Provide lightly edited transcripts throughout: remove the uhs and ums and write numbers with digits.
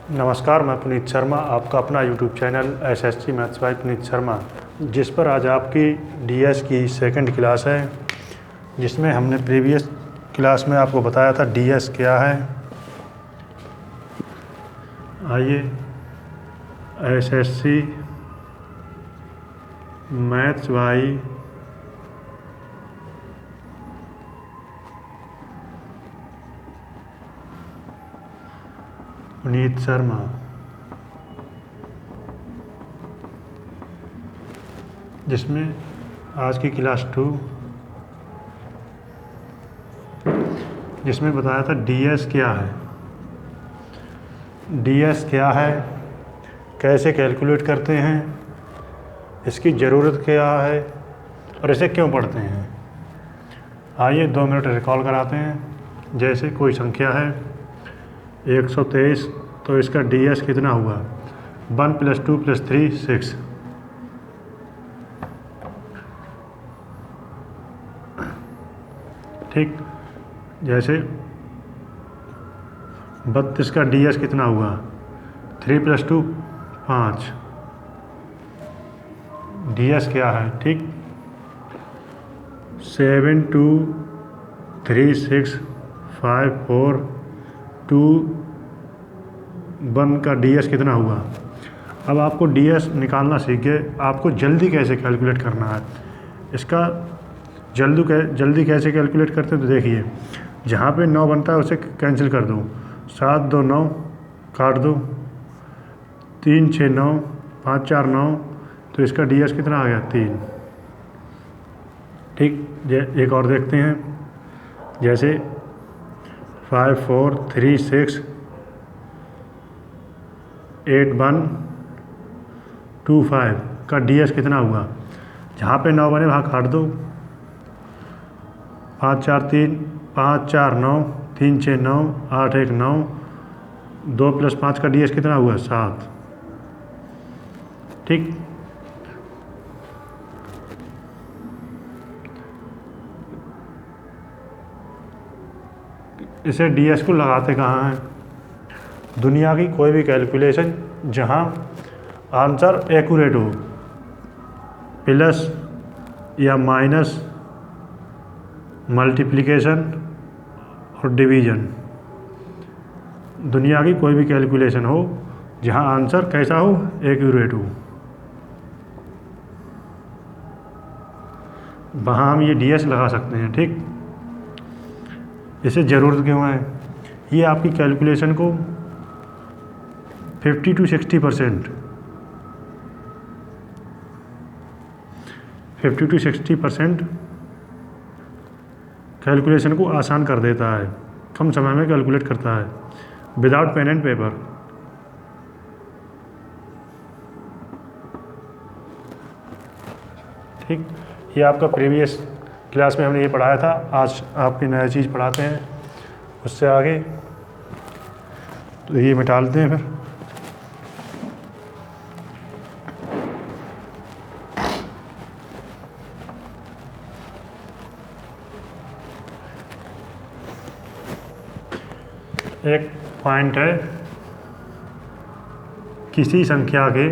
नमस्कार, मैं पुनीत शर्मा, आपका अपना YouTube channel SSC maths by Puneet Sharma, जिस पर आज आपकी डीएस की सेकंड क्लास है, जिसमें हमने प्रीवियस क्लास में आपको बताया था डीएस क्या है। आइए SSC maths by Puneet Sharma जिसमें आज की क्लास 2 जिसमें बताया था डीएस क्या है, डीएस क्या है, कैसे कैलकुलेट करते हैं, इसकी ज़रूरत क्या है और इसे क्यों पढ़ते हैं। आइए 2 मिनट रिकॉल कराते हैं। जैसे कोई संख्या है 123, तो इसका डीएस कितना हुआ? 1 + 2 + 3 6। ठीक, जैसे 32 का डीएस कितना हुआ? 3 + 2 5। डीएस क्या है? ठीक, 7 2 3 6 5 4 2 1 का डीएस कितना हुआ? अब आपको डीएस निकालना सीख गए, आपको जल्दी कैसे कैलकुलेट करना है। इसका जल्दी कैसे कैलकुलेट करते हैं, तो देखिए, जहाँ पे 9 बनता है उसे कैंसिल कर दो। 7 2 9 काट दो, 3 6 9 5 4 9, तो इसका डीएस कितना आ गया? 3। ठीक, एक और देखते हैं। जैसे 5 4 3 6 8 1 2 5 का डीएस कितना हुआ? जहाँ पे 9 बने वहाँ काट दो। 5 4 3 5 4 9 3 6 9 8 1 9, 2 + 5 का डीएस कितना हुआ? 7। ठीक, इसे डीएस को लगाते कहाँ हैं? दुनिया की कोई भी कैलकुलेशन जहाँ आंसर एक्यूरेट हो, प्लस या माइनस, मल्टीप्लिकेशन और डिवीज़न, दुनिया की कोई भी कैलकुलेशन हो जहाँ आंसर कैसा हो? एक्यूरेट हो, वहाँ हम ये डीएस लगा सकते हैं। ठीक, इसे ज़रूरत क्यों है? ये आपकी कैलकुलेशन को 50 to 60% 50 to 60% कैलकुलेशन को आसान कर देता है, कम समय में कैलकुलेट करता है, विदाउट पेन एंड पेपर। ठीक, ये आपका प्रीवियस क्लास में हमने ये पढ़ाया था। आज आपकी नया चीज़ पढ़ाते हैं उससे आगे, तो ये मिटा लेते हैं। फिर एक पॉइंट है, किसी संख्या के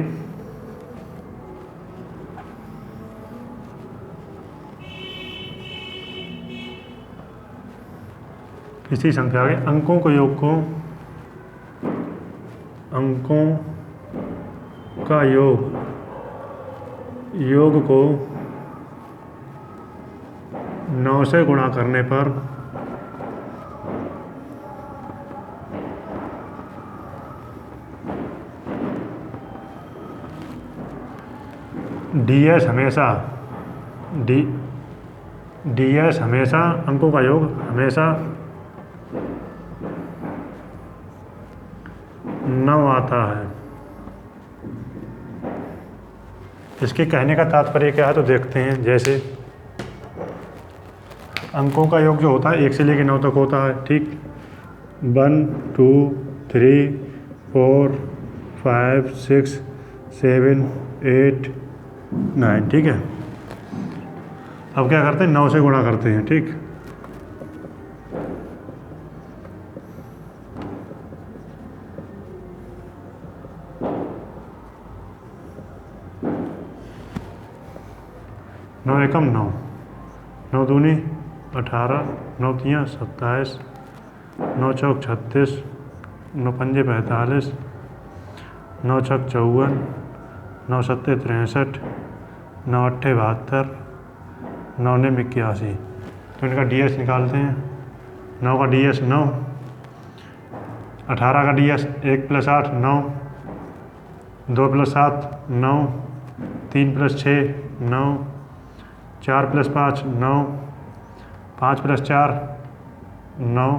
अंकों के योग को, अंकों का योग को 9 से गुणा करने पर डीएस हमेशा अंकों का योग हमेशा 9 आता है। इसके कहने का तात्पर्य क्या है, तो देखते हैं। जैसे अंकों का योग जो होता है 1 से लेकर 9 तक होता है। ठीक, 1 2 3 4 5 6 7 8 9। ठीक है, अब क्या करते हैं? 9 से गुणा करते हैं। ठीक, एकम 9, 9 दूनी 18, 9 तियाँ 27, 9 चौक 36, 9 पंजे 45, 9 छक 54, 9 सत्ते 63, 9 अट्ठे 72, 9 निम 81। तो इनका DS निकालते हैं। 9 का DS 9, 18 का DS 1 + 8 9, 2 + 7 9, 3 + 6 9, 4 + 5 9, 5 + 4 9,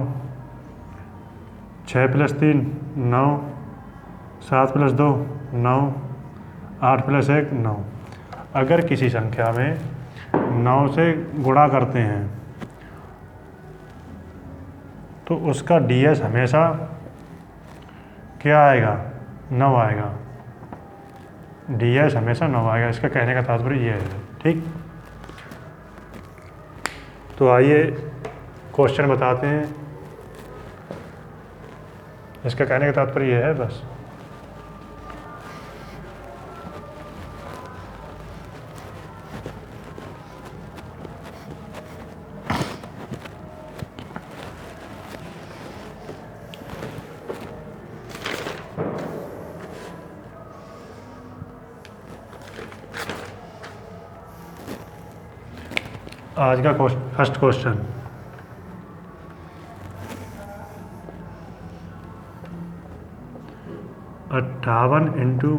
6 + 3 9, 7 + 2 9, 8 + 1 9। अगर किसी संख्या में 9 से गुणा करते हैं तो उसका DS हमेशा क्या आएगा? 9 आएगा। DS हमेशा 9 आएगा। इसका कहने का तात्पर्य ये है। ठीक, तो आइए क्वेश्चन बताते हैं। इसका कहने का तात्पर्य ये है बस। आज का फर्स्ट क्वेश्चन, अट्ठावन into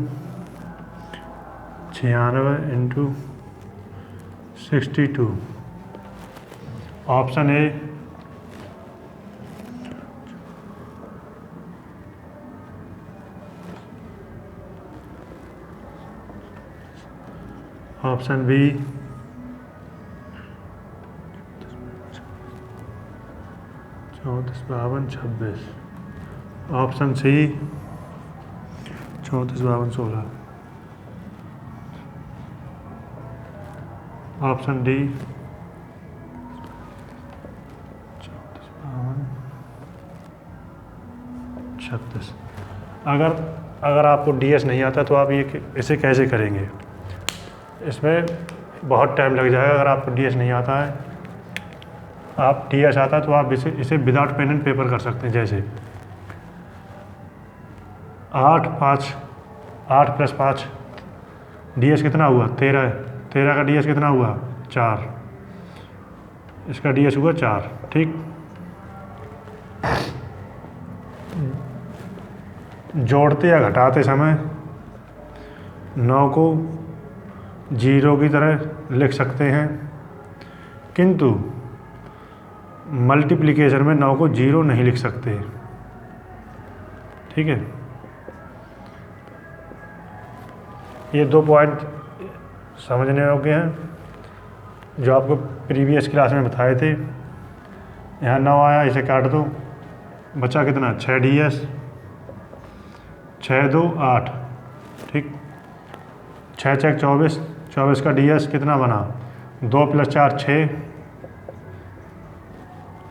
96 into 62। Option A option B 34 52 26, option C 34 52 16, option D 34 52 36। अगर आपको DS नहीं आता तो आप इसे कैसे करेंगे? इसमें बहुत टाइम लग जाएगा। अगर आपको DS नहीं आता है, आप DS आता है तो आप इसे विदाउट पेन एंड पेपर कर सकते हैं। जैसे 8 + 5 DS कितना हुआ? 13। 13 का DS कितना हुआ? 4। इसका DS हुआ 4। ठीक, जोड़ते या घटाते समय 9 को 0 की तरह लिख सकते हैं, किंतु मल्टीप्लिकेशन में 9 को 0 नहीं लिख सकते। ठीक है, ये 2 पॉइंट समझने योग्य हैं जो आपको प्रीवियस क्लास में बताए थे। यहाँ 9 आया, इसे काट दो, बचा कितना? 6 DS, 6 2 8। ठीक, 6 चेक 24, 24 का DS कितना बना? 2 + 4 6,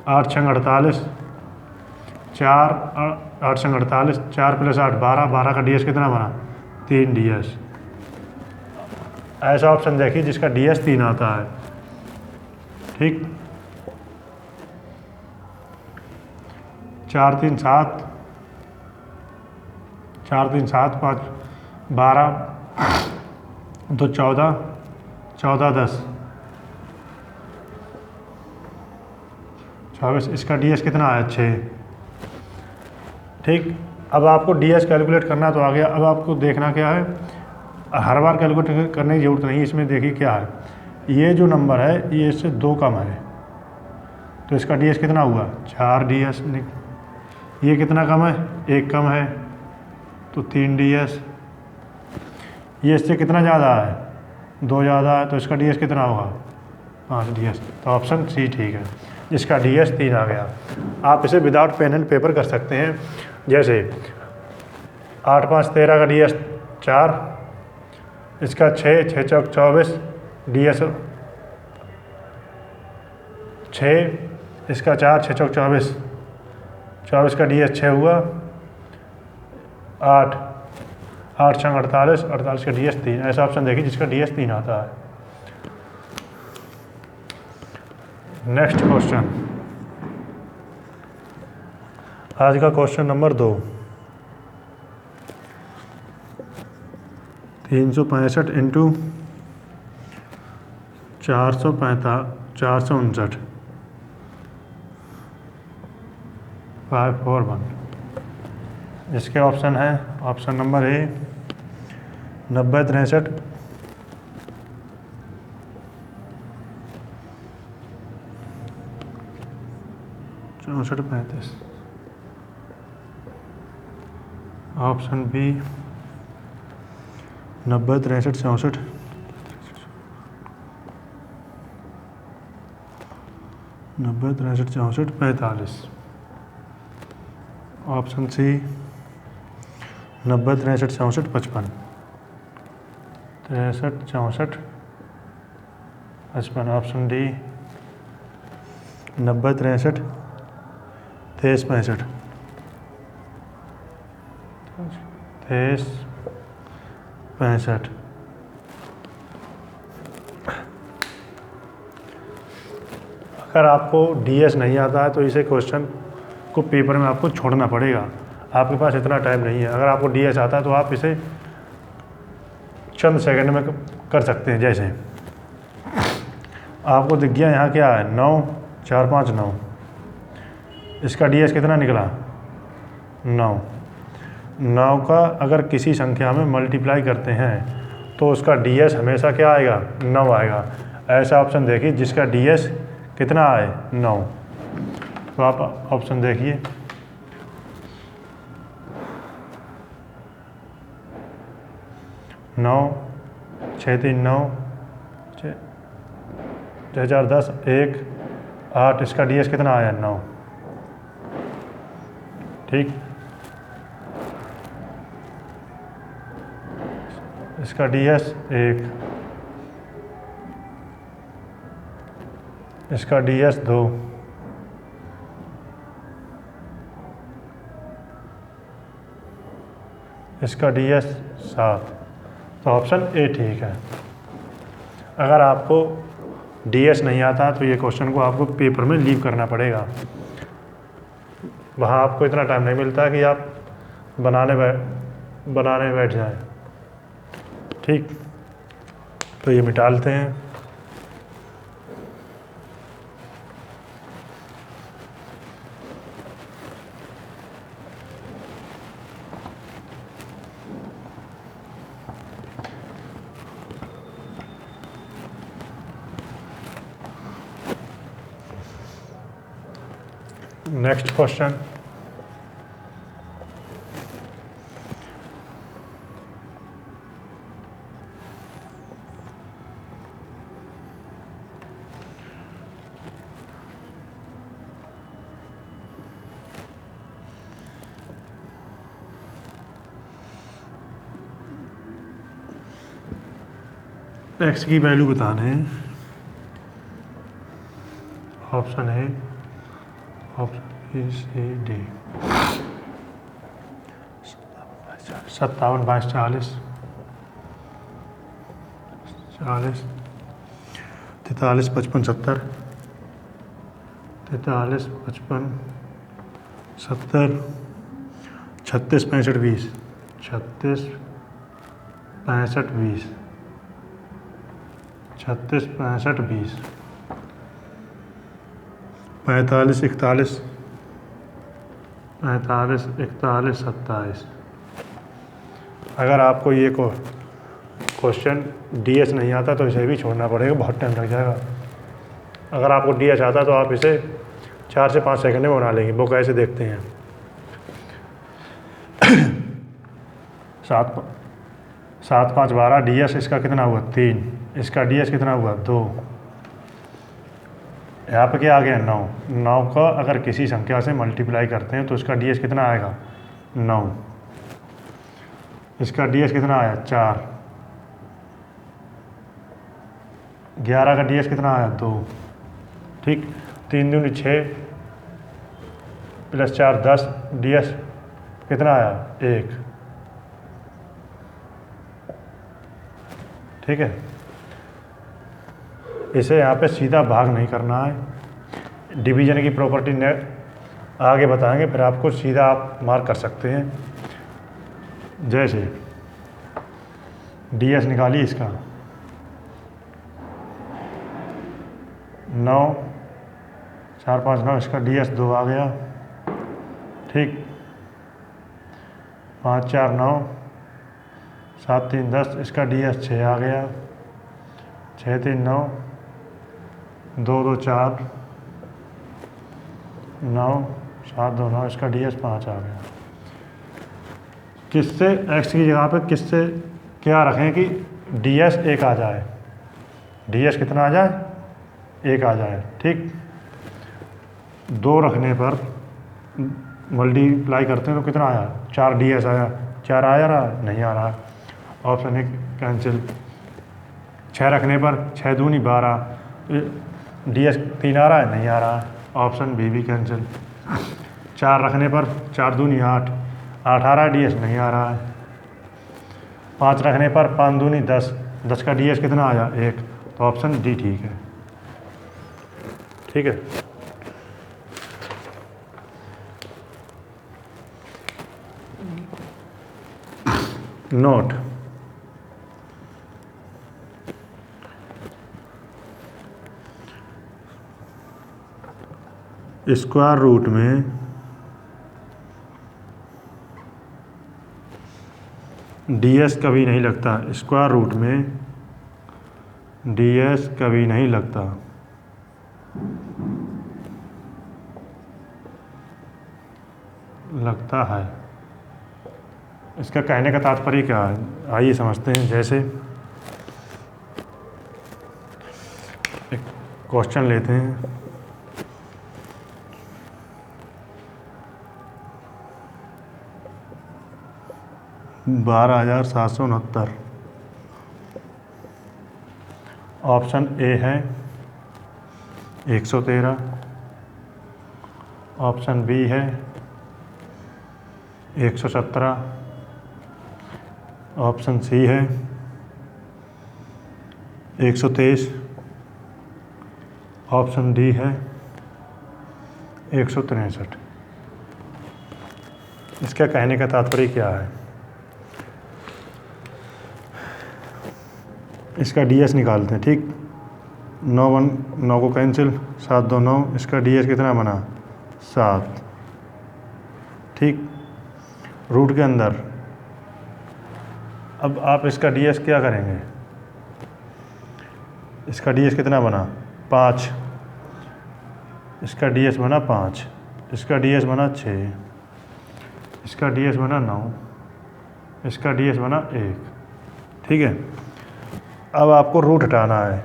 8 6 48, 4 8 6 48, 4 + 8 12, 12 का DS कितना बना? 3 DS। ऐसा ऑप्शन देखिए जिसका DS 3 आता है। ठीक, 4 3 7, 4 3 7 5 12 2 14, 14 10 24। इसका DS कितना है? 6। ठीक, अब आपको DS कैलकुलेट करना तो आ गया। अब आपको देखना क्या है, हर बार कैलकुलेट करने की ज़रूरत नहीं। इसमें देखिए क्या है, ये जो नंबर है ये इससे 2 कम है, तो इसका DS कितना हुआ? 4 DS। ये कितना कम है? 1 कम है, तो 3 DS। ये इससे कितना ज़्यादा है? 2 ज़्यादा है, तो इसका DS कितना होगा? 5 DS। तो ऑप्शन सी ठीक है, जिसका DS 3 आ गया। आप इसे विदाउट पेन एंड पेपर कर सकते हैं। जैसे 8 5 13 का DS 4, इसका 6 6 चौक 24 DS 6, इसका 4 6 चौक 24, 24 का DS 6 हुआ, 8 8 6 48, 48 का DS 3। ऐसा ऑप्शन देखिए जिसका DS 3 आता है। नेक्स्ट क्वेश्चन, आज का क्वेश्चन नंबर 2, 365 इंटू 459, 541। इसके ऑप्शन है, option number A 90 63 64 35, option B 90 63 64, 90 63 64 45, option C 90 63 64 55, 63 64 55, option D 90 63 23 65, 23 65। अगर आपको डीएस नहीं आता है तो इसे क्वेश्चन को पेपर में आपको छोड़ना पड़ेगा, आपके पास इतना टाइम नहीं है। अगर आपको डीएस आता है तो आप इसे चंद सेकंड में कर सकते हैं। जैसे आपको दिख गया यहाँ क्या है, 9 4 5 9, इसका डीएस कितना निकला 9। 9 का अगर किसी संख्या में मल्टीप्लाई करते हैं तो उसका डीएस हमेशा क्या आएगा, 9 आएगा। ऐसा ऑप्शन देखिए जिसका डीएस कितना आए 9, तो आप ऑप्शन देखिए। नौ 6 3 9 6 4 10 1 8, इसका डीएस कितना आया 9। ठीक, इसका डीएस 1, इसका डीएस 2, इसका डीएस 7, तो ऑप्शन ए ठीक है। अगर आपको डीएस नहीं आता तो ये क्वेश्चन को आपको पेपर में लीव करना पड़ेगा, वहाँ आपको इतना टाइम नहीं मिलता कि आप बनाने बैठ जाएं। ठीक, तो ये मिटा लेते हैं। नेक्स्ट क्वेश्चन, एक्स की वैल्यू बताना है। ऑप्शन है, ऑप्शन ए सी डी। 57 22 40 40 43 55 70 43 55 70 36 65 20 36 65 20 36 65 20 45 41 45 41 27। अगर आपको ये क्वेश्चन डीएस नहीं आता तो इसे भी छोड़ना पड़ेगा, बहुत टाइम लग जाएगा। अगर आपको डीएस आता तो आप इसे 4 से 5 सेकंड में बना लेंगे। वो कैसे देखते हैं। 7 5 12, डीएस इसका कितना हुआ 3, इसका डीएस कितना हुआ 2, यहाँ पे क्या आ गया 9। 9 का अगर किसी संख्या से मल्टीप्लाई करते हैं तो इसका डीएस कितना आएगा 9, इसका डीएस कितना आया 4। 11 का डीएस कितना आया 2। ठीक, 3 दूनी 6 प्लस 4 10, डीएस कितना आया 1। ठीक है, इसे यहाँ पे सीधा भाग नहीं करना है, डिवीज़न की प्रॉपर्टी ने आगे बताएंगे, फिर आपको सीधा आप मार्क कर सकते हैं। जैसे ds निकालिए इसका 9 4 5 9, इसका ds 2 आ गया, ठीक। 5 4 9 7 3 10, इसका ds 6 आ गया, 6 3 9 2 2 4 9 7 2 9, इसका ds 5 आ गया। किससे x की जगह पे किससे क्या रखें कि ds 1 आ जाए, ds कितना आ जाए, 1 आ जाए, ठीक। 2 रखने पर मल्टीप्लाई करते हैं तो कितना आया, 4 ds आया, 4 आ रहा है, नहीं आ रहा, ऑप्शन ए कैंसिल। 6 रखने पर 6 दूनी 12, ds 3 आ रहा है, नहीं आ रहा, ऑप्शन बी भी कैंसिल। 4 रखने पर 4 दूनी 8 आ रहा है, ds नहीं आ रहा है। 5 रखने पर 5 दूनी 10, 10 का ds कितना आया, 1, तो ऑप्शन डी ठीक है, ठीक है। नोट, स्क्वायर रूट में ds कभी नहीं लगता, स्क्वायर रूट में ds कभी नहीं लगता। लगता है, इसका कहने का तात्पर्य क्या है, आइए समझते हैं। जैसे एक क्वेश्चन लेते हैं, 12,769, ऑप्शन ए है 113, ऑप्शन बी है 117, ऑप्शन सी है 123, ऑप्शन डी है 163। इसका कहने का तात्पर्य क्या है, इसका ds निकालते हैं, ठीक। 9 1 9 को कैंसिल, 7 2 9, इसका ds कितना बना, 7, ठीक। रूट के अंदर अब आप इसका ds क्या करेंगे, इसका ds कितना बना, 5, इसका ds बना 5, इसका ds बना 6, इसका ds बना 9, इसका ds बना 1, ठीक है। अब आपको रूट हटाना है,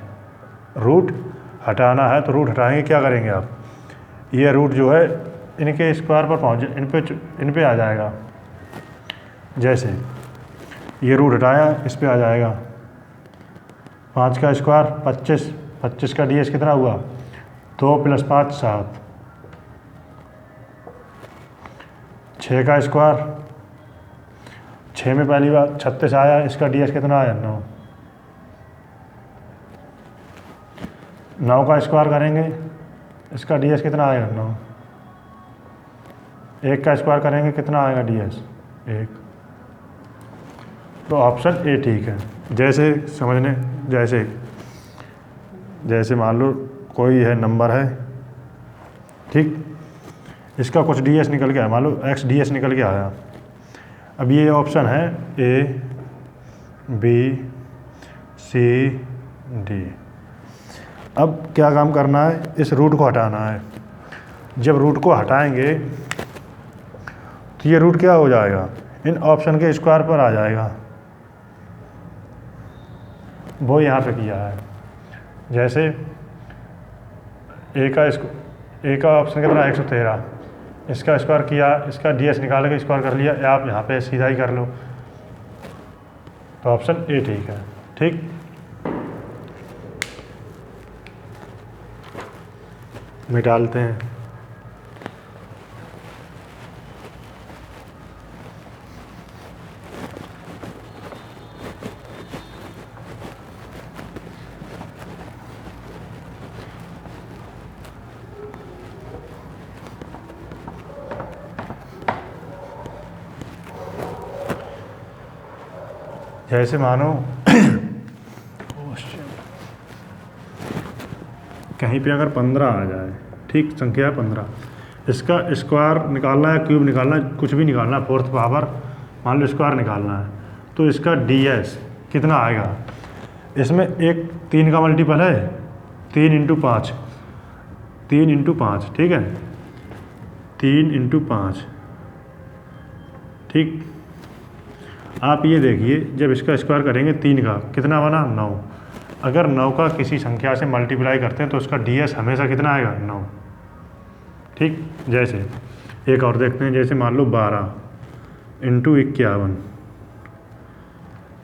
रूट हटाना है तो रूट हटाएंगे, क्या करेंगे आप, ये रूट जो है इनके स्क्वायर पर पहुँच, इन पे आ जाएगा। जैसे ये रूट हटाया, इस पे आ जाएगा 5 का स्क्वायर 25, 25 का ds कितना हुआ, 2 + 5 7, 6 का स्क्वायर 6 में पहली बार 36 आया, इसका ds कितना आया, 9, 9 का स्क्वायर करेंगे, इसका ds कितना आएगा, 9, 1 का स्क्वायर करेंगे, कितना आएगा ds, 1, तो ऑप्शन ए ठीक है। जैसे समझने, जैसे मान लो कोई है नंबर है, ठीक, इसका कुछ ds निकल के आया, मान लो x ds निकल के आया। अब ये ऑप्शन है ए बी सी डी। अब क्या काम करना है, इस रूट को हटाना है। जब रूट को हटाएंगे तो ये रूट क्या हो जाएगा, इन ऑप्शन के स्क्वायर पर आ जाएगा, वो यहाँ पे किया है। जैसे ए का ऑप्शन कितना 113, इसका स्क्वायर किया, इसका ds निकाल के स्क्वायर कर लिया, आप यहाँ पे सीधा ही कर लो, तो ऑप्शन ए ठीक है, ठीक। मिटालते हैं, जैसे मानो कहीं पे अगर 15 आ जाए, ठीक, संख्या 15, इसका स्क्वायर निकालना है, क्यूब निकालना है, कुछ भी निकालना है, फोर्थ पावर मान लो स्क्वायर निकालना है, तो इसका ds कितना आएगा। इसमें एक 3 का मल्टीपल है, 3 × 5, 3 × 5, ठीक है, 3 × 5, ठीक। आप ये देखिए जब इसका स्क्वायर करेंगे 3 का कितना बना 9, अगर 9 का किसी संख्या से मल्टीप्लाई करते हैं तो उसका ds हमेशा कितना आएगा 9, ठीक। जैसे एक और देखते हैं, जैसे मान लो 12 × 51,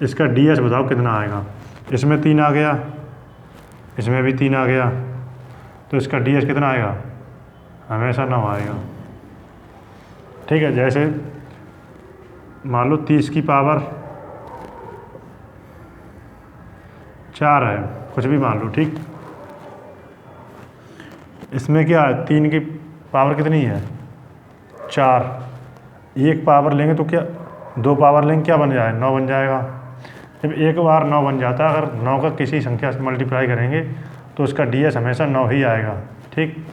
इसका ds बताओ कितना आएगा। इसमें 3 आ गया, इसमें भी 3 आ गया, तो इसका ds कितना आएगा, हमेशा 9 आएगा, ठीक है। जैसे मान लो 30 की पावर 4 है, कुछ भी मान लो, ठीक। इसमें क्या है, 3 की पावर कितनी है 4, एक पावर लेंगे तो क्या 2 पावर लेंगे, क्या बन जाए 9 बन जाएगा। जब एक बार 9 बन जाता है, अगर 9 का किसी संख्या से मल्टीप्लाई करेंगे तो उसका ds हमेशा 9 ही आएगा, ठीक।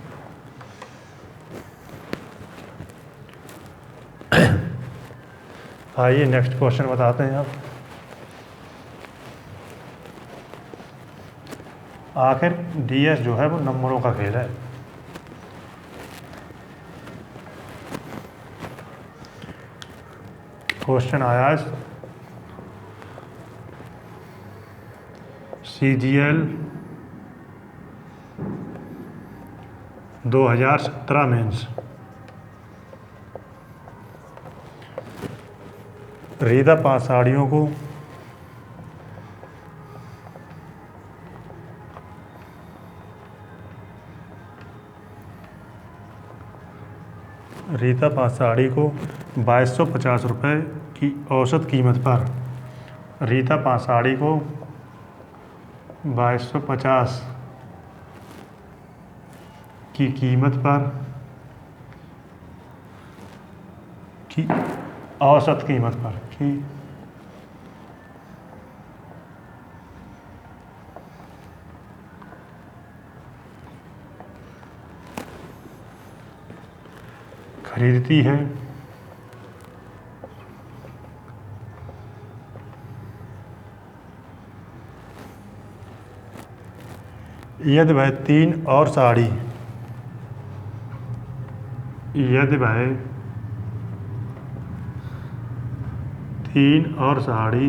आइए नेक्स्ट क्वेश्चन बताते हैं आप। आखिर ds जो है वो नंबरों का खेल है। क्वेश्चन आया है CGL 2017 मेंस। रीता 5 साड़ियों को रीता 5 साड़ी को 2250 रुपये की औसत कीमत पर, रीता 5 साड़ी को 2250 की कीमत पर, की औसत कीमत पर, की खरीदती है, यदि वह 3 और साड़ी, यदि वह 3 और साड़ी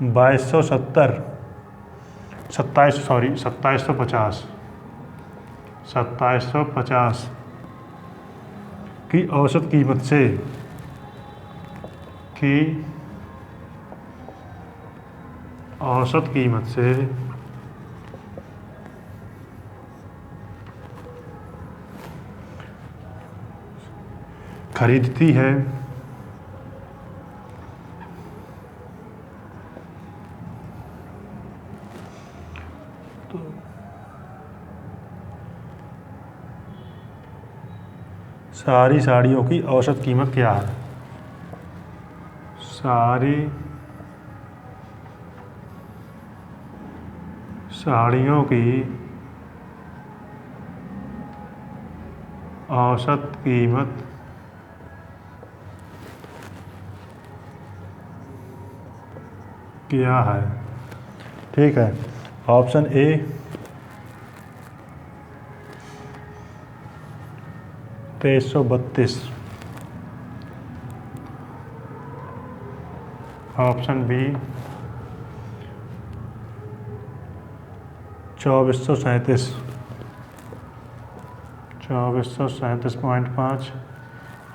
2750 की औसत कीमत से, की औसत कीमत से खरीदती है, तो सारी साड़ियों की औसत कीमत क्या है। सारी साड़ियों की औसत कीमत क्या है, ठीक है। Option A 2332, option B 2437, 2437.5,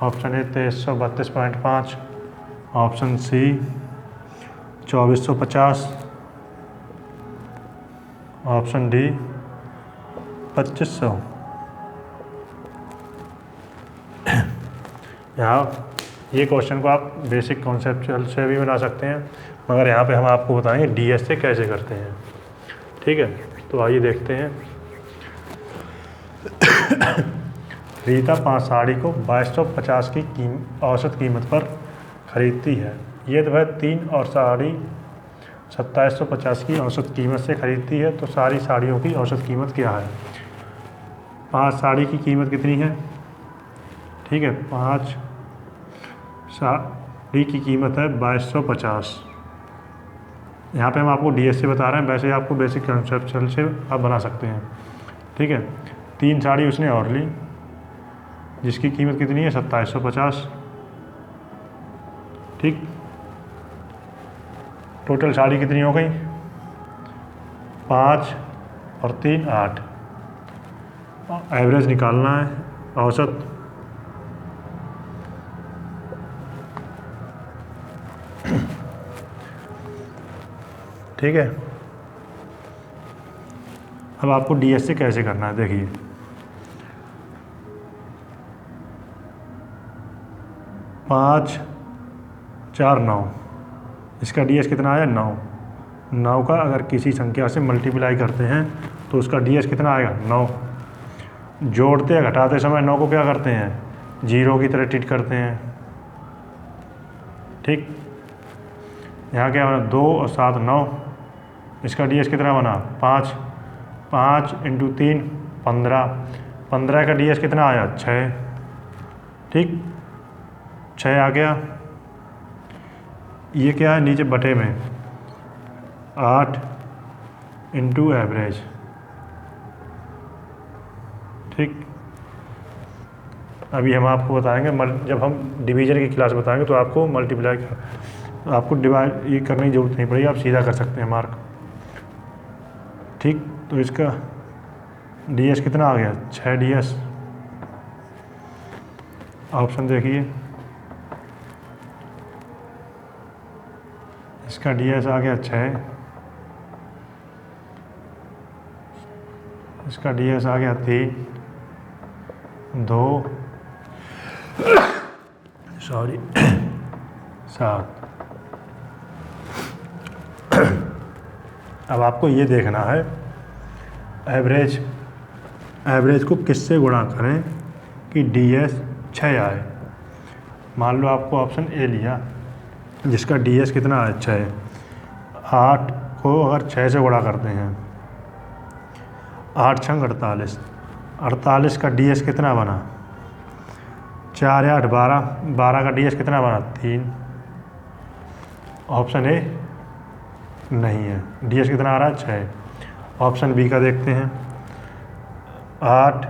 option A 2332.5, option C 2450, option D 2500। यहाँ ये क्वेश्चन को आप बेसिक कॉन्सेप्चुअल से भी बना सकते हैं, मगर यहाँ पे हम आपको बताएंगे ds से कैसे करते हैं, ठीक है। तो आइए देखते हैं। रीता 5 साड़ी को 2250 की औसत कीमत पर ख़रीदती है। ये तो वह 3 और साड़ी 2750 की औसत कीमत से ख़रीदती है, तो सारी साड़ियों की औसत कीमत क्या है? 5 साड़ी की कीमत कितनी है? ठीक है, 5 साड़ी की कीमत है 2250। यहाँ पे हम आपको डीएस से बता रहे हैं, वैसे आपको बेसिक कंसेप्चुअल से आप बना सकते हैं। ठीक है, 3 साड़ी उसने और ली जिसकी कीमत कितनी है? 2750। ठीक, टोटल साड़ी कितनी हो गई? 5 और 3 8। एवरेज निकालना है, औसत। ठीक है, अब आपको डीएस से कैसे करना है देखिए। पाँच 4 9, इसका डीएस कितना आया? 9। 9 का अगर किसी संख्या से मल्टीप्लाई करते हैं तो उसका डीएस कितना आएगा? 9। जोड़ते या घटाते समय 9 को क्या करते हैं? 0 की तरह ट्रीट करते हैं। ठीक, यहाँ क्या बना? 2 और 7 9। इसका डीएस कितना बना? 5। 5 × 3 15। 15 का डीएस कितना आया? 6। ठीक, 6 आ गया। ये क्या है? नीचे बटे में 8 × एवरेज। ठीक, अभी हम आपको बताएंगे, जब हम डिवीजन की क्लास बताएंगे तो आपको मल्टीप्लाई आपको डिवाइड ये करने की ज़रूरत नहीं पड़ेगी, आप सीधा कर सकते हैं मार्क। ठीक, तो इसका डीएस कितना आ गया? 6 डीएस। ऑप्शन देखिए, इसका डीएस आ गया 6, इसका डीएस आ गया 3 2 सॉरी 7। अब आपको ये देखना है एवरेज को किससे गुणा करें कि डीएस 6 आए। मान लो आपको ऑप्शन ए लिया जिसका डीएस कितना है? 6। 8 को अगर 6 से गुणा करते हैं, 8 छंग 48। 48 का डीएस कितना बना? 4 या 8 12। 12 का डीएस कितना बना? 3। ऑप्शन ए नहीं है। डीएस कितना आ रहा है? 6। ऑप्शन बी का देखते हैं। 8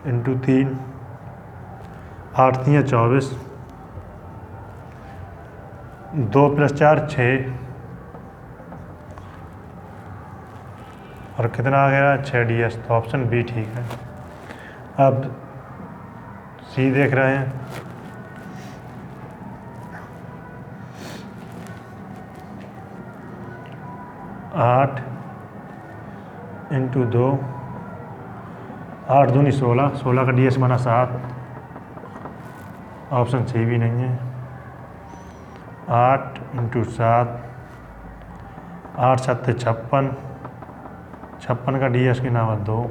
× 3 8 3 24। 2 + 4 6 और कितना आ गया? 6 डीएस। तो ऑप्शन बी ठीक है। अब सी देख रहे हैं। 8 × 2 8 दूनी 16। 16 का डीएस बना 7। ऑप्शन सी भी नहीं है। 8 × 7 8 7 56। 56 का डीएस की नाम है 2।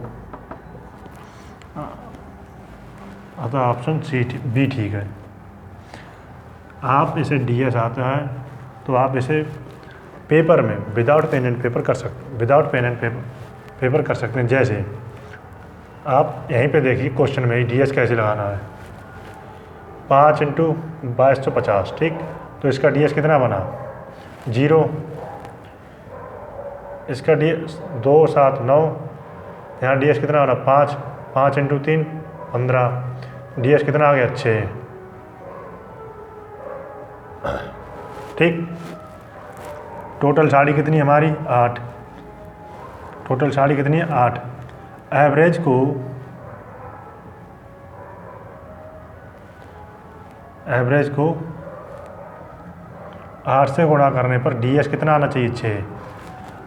अतः ऑप्शन सी बी ठीक है। आप इसे डीएस आता है तो आप इसे पेपर में विदाउट पेन एंड पेपर कर सकते हैं। जैसे आप यहीं पे देखिए क्वेश्चन में ही डीएस कैसे लगाना है। 5 × 2250। ठीक, तो इसका डीएस कितना बना? 0। इसका डीएस 2 7 9। यहाँ डीएस कितना बना? 5। 5 × 3 15। डीएस कितना आ गया? 6। ठीक, टोटल साड़ी कितनी हमारी? 8। टोटल साड़ी कितनी है? 8। एवरेज को 8 से गुणा करने पर डीएस कितना आना चाहिए? 6।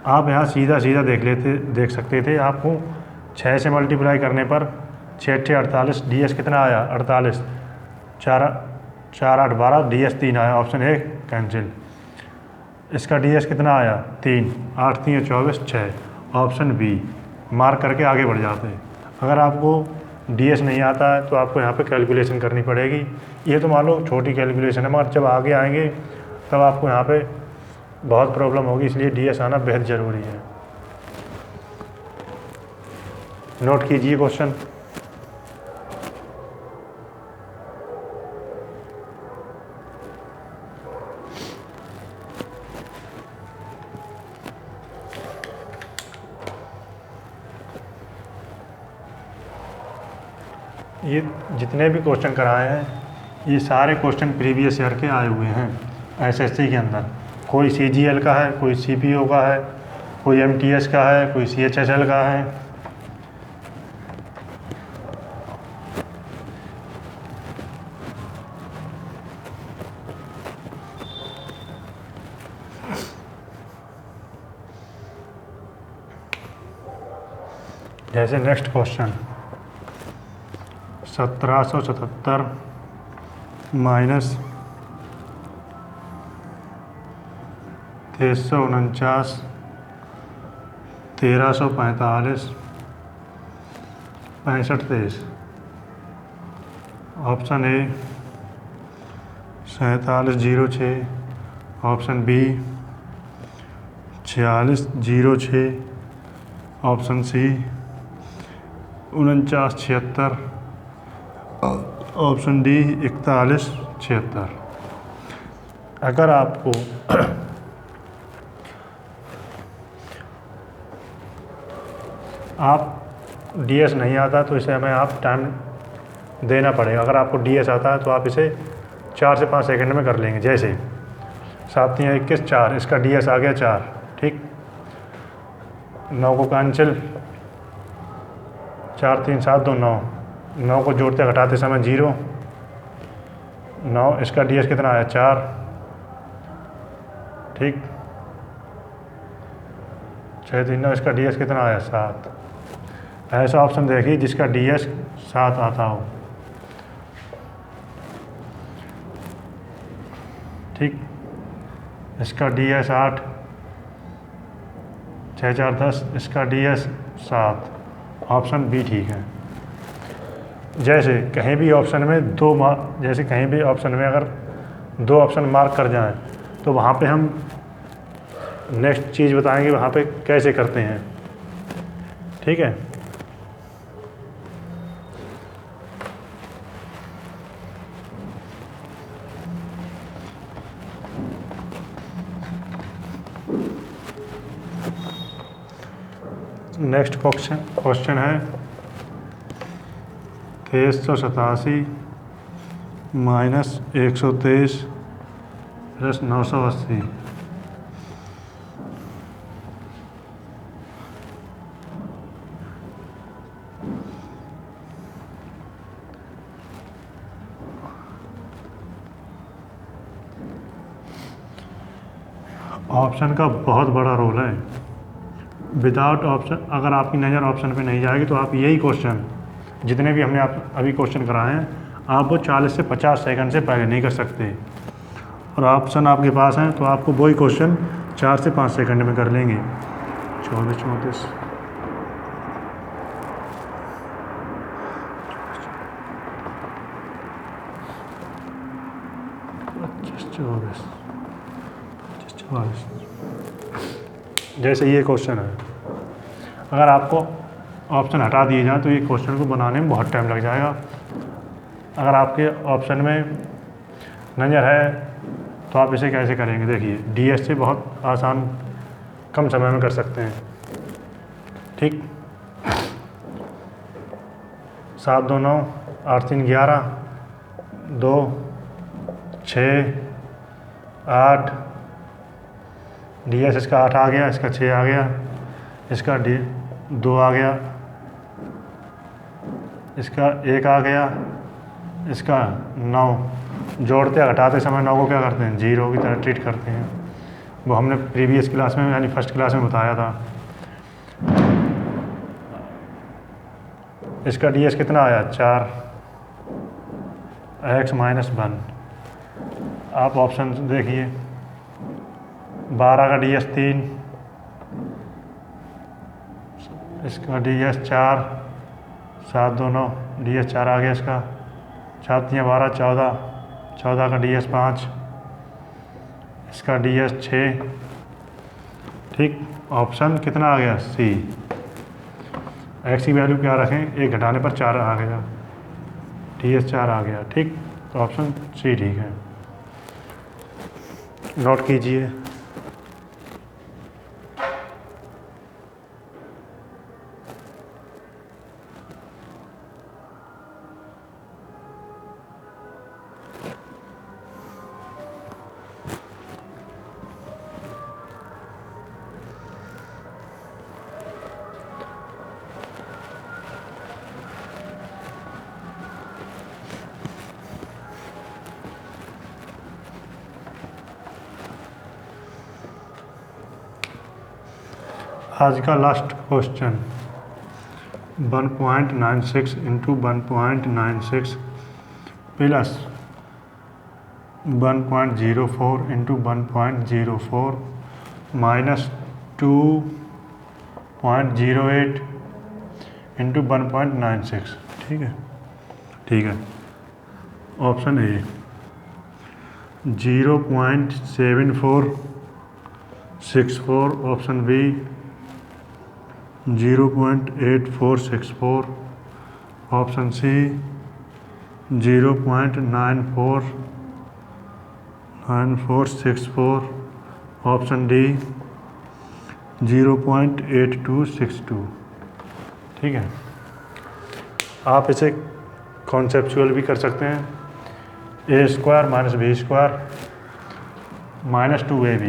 आप यहाँ सीधा देख सकते थे। आपको 6 से मल्टीप्लाई करने पर 6 × 48 डीएस कितना आया? 48। 4 8 12 डीएस 3 आया। Option A cancel. इसका डीएस कितना आया? 3। 8 3 24 6। Option B. मार्क करके आगे बढ़ जाते हैं। अगर आपको DS नहीं आता है तो आपको यहाँ पे कैलकुलेशन करनी पड़ेगी। ये तो मान लो छोटी कैलकुलेशन है, मगर जब आगे आएंगे तब आपको यहाँ पे बहुत प्रॉब्लम होगी, इसलिए DS आना बेहद ज़रूरी है। नोट कीजिए क्वेश्चन। ये जितने भी क्वेश्चन कराए हैं ये सारे क्वेश्चन प्रीवियस ईयर के आए हुए हैं SSC के अंदर। कोई CGL का है, कोई CPO का है, कोई MTS का है, कोई CHSL का है। जैसे next question 1777 minus 2349 1345 6523। Option A 4706, option B 4606, option C 4976, option D 4176। अगर आपको आप DS नहीं आता तो इसे हमें आप टाइम देना पड़ेगा। अगर आपको DS आता है तो आप इसे 4 से 5 सेकंड में कर लेंगे। जैसे 7 3 21 4, इसका DS आ गया 4, ठीक। 9 को कैंसिल, 4 3 7 2 9, 9 को जोड़ते घटाते समय 0, 9, इसका DS कितना आया 4, ठीक। 6 3 9, इसका DS कितना आया 7। ऐसा ऑप्शन देखिए जिसका DS 7 आता हो, ठीक। इसका DS 8, 6 4 10, इसका DS 7। ऑप्शन बी ठीक है। जैसे कहीं भी ऑप्शन में जैसे कहीं भी ऑप्शन में अगर 2 ऑप्शन मार्क कर जाएं तो वहाँ पे हम नेक्स्ट चीज़ बताएंगे वहाँ पे कैसे करते हैं, ठीक है। नेक्स्ट क्वेश्चन है 2387 माइनस 123 प्लस 980। ऑप्शन का बहुत बड़ा रोल है। विदाउट ऑप्शन अगर आपकी नज़र ऑप्शन पे नहीं जाएगी तो आप यही क्वेश्चन जितने भी हमने आप अभी क्वेश्चन कराए हैं आप वो 40 से 50 सेकंड से पहले नहीं कर सकते, और ऑप्शन आपके पास हैं तो आपको वही क्वेश्चन 4 से 5 सेकंड में कर लेंगे। 24 34 24 44। जैसे ये क्वेश्चन है, अगर आपको ऑप्शन हटा दिए जाएँ तो ये क्वेश्चन को बनाने में बहुत टाइम लग जाएगा। अगर आपके ऑप्शन में नज़र है तो आप इसे कैसे करेंगे, देखिए DS से बहुत आसान कम समय में कर सकते हैं, ठीक। 7 2 9, 8 3 11, 2 6 8, DS इसका 8 आ गया, इसका 6 आ गया, इसका 2 आ गया, इसका 1 आ गया, इसका 9। जोड़ते घटाते समय 9 को क्या करते हैं 0 की तरह ट्रीट करते हैं। वो हमने प्रीवियस क्लास में यानी फर्स्ट क्लास में बताया था। इसका DS कितना आया 4, x माइनस 1। आप ऑप्शन देखिए 12 का DS 3, इसका DS 4, 7 2 9, DS 4 आ गया इसका। 7 3 12, 14, 14 का DS 5, इसका DS 6। ठीक, ऑप्शन कितना आ गया? सी। एक्स की वैल्यू क्या रखें? 1 घटाने पर 4 आ गया, DS 4 आ गया। ठीक, तो ऑप्शन सी ठीक है, नोट कीजिए। आज का last question 1.96 into 1.96 plus 1.04 into 1.04 minus 2.08 into 1.96। ठीक है, ठीक है। Option A 0.7464, option B 0.8464, option C 0.9464, option D 0.8262। ठीक है, आप इसे कॉन्सेप्चुअल भी कर सकते हैं। a² minus b² minus 2ab,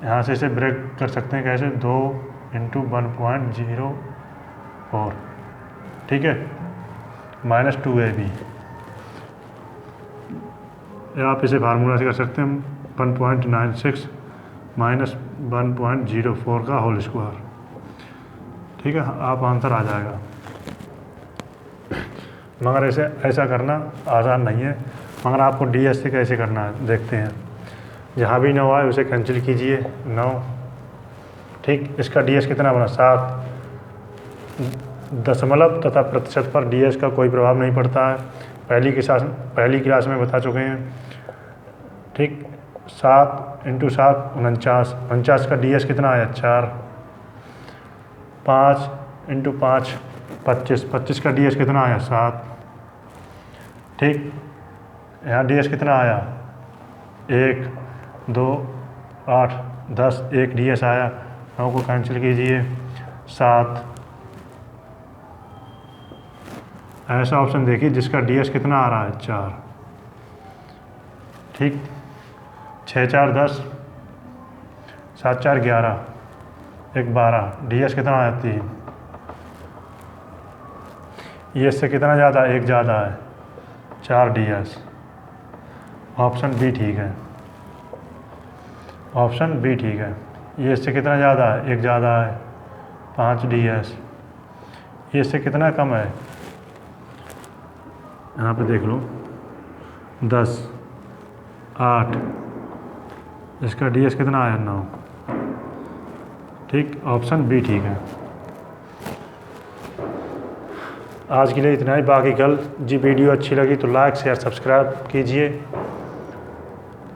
यहाँ से इसे ब्रेक कर सकते हैं कैसे? 2 इंटू 1.04, ठीक है, माइनस 2ab। आप इसे फार्मूला से कर सकते हैं 1.96 माइनस 1.04 का होल स्क्वायर। ठीक है, आप आंसर आ जाएगा। मगर ऐसा करना आसान नहीं है, मगर आपको DS से कैसे करना है देखते हैं। जहाँ भी 9 आए उसे कैंसिल कीजिए, 9। ठीक, इसका DS कितना बना? 7। दशमलव तथा प्रतिशत पर DS का कोई प्रभाव नहीं पड़ता है, पहली क्लास में बता चुके हैं। ठीक, 7 इंटू 7 49, 49 का DS कितना आया? 4। 5 इंटू 5 25, 25 का DS कितना आया? 7। ठीक, यहाँ DS कितना आया? 1 2 8 10, 1 DS आया। 9 को कैंसिल कीजिए, 7। ऐसा ऑप्शन देखिए जिसका DS कितना आ रहा है? 4। ठीक, 6 4 10, 7 4 11, 1 12, DS कितना आया? 3। ये इससे कितना ज़्यादा है? 1 ज़्यादा है, 4 DS। ऑप्शन बी ठीक है, ऑप्शन बी ठीक है। ये इससे कितना ज़्यादा है? 1 ज़्यादा है, 5 DS। ये इससे कितना कम है? यहाँ पे देख लो, 10 8, इसका DS कितना आया? 9। ठीक, ऑप्शन बी ठीक है। आज के लिए इतना ही, बाकी कल जी वीडियो अच्छी लगी तो लाइक शेयर सब्सक्राइब कीजिए।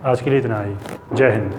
आज के लिए इतना ही, जय हिंद।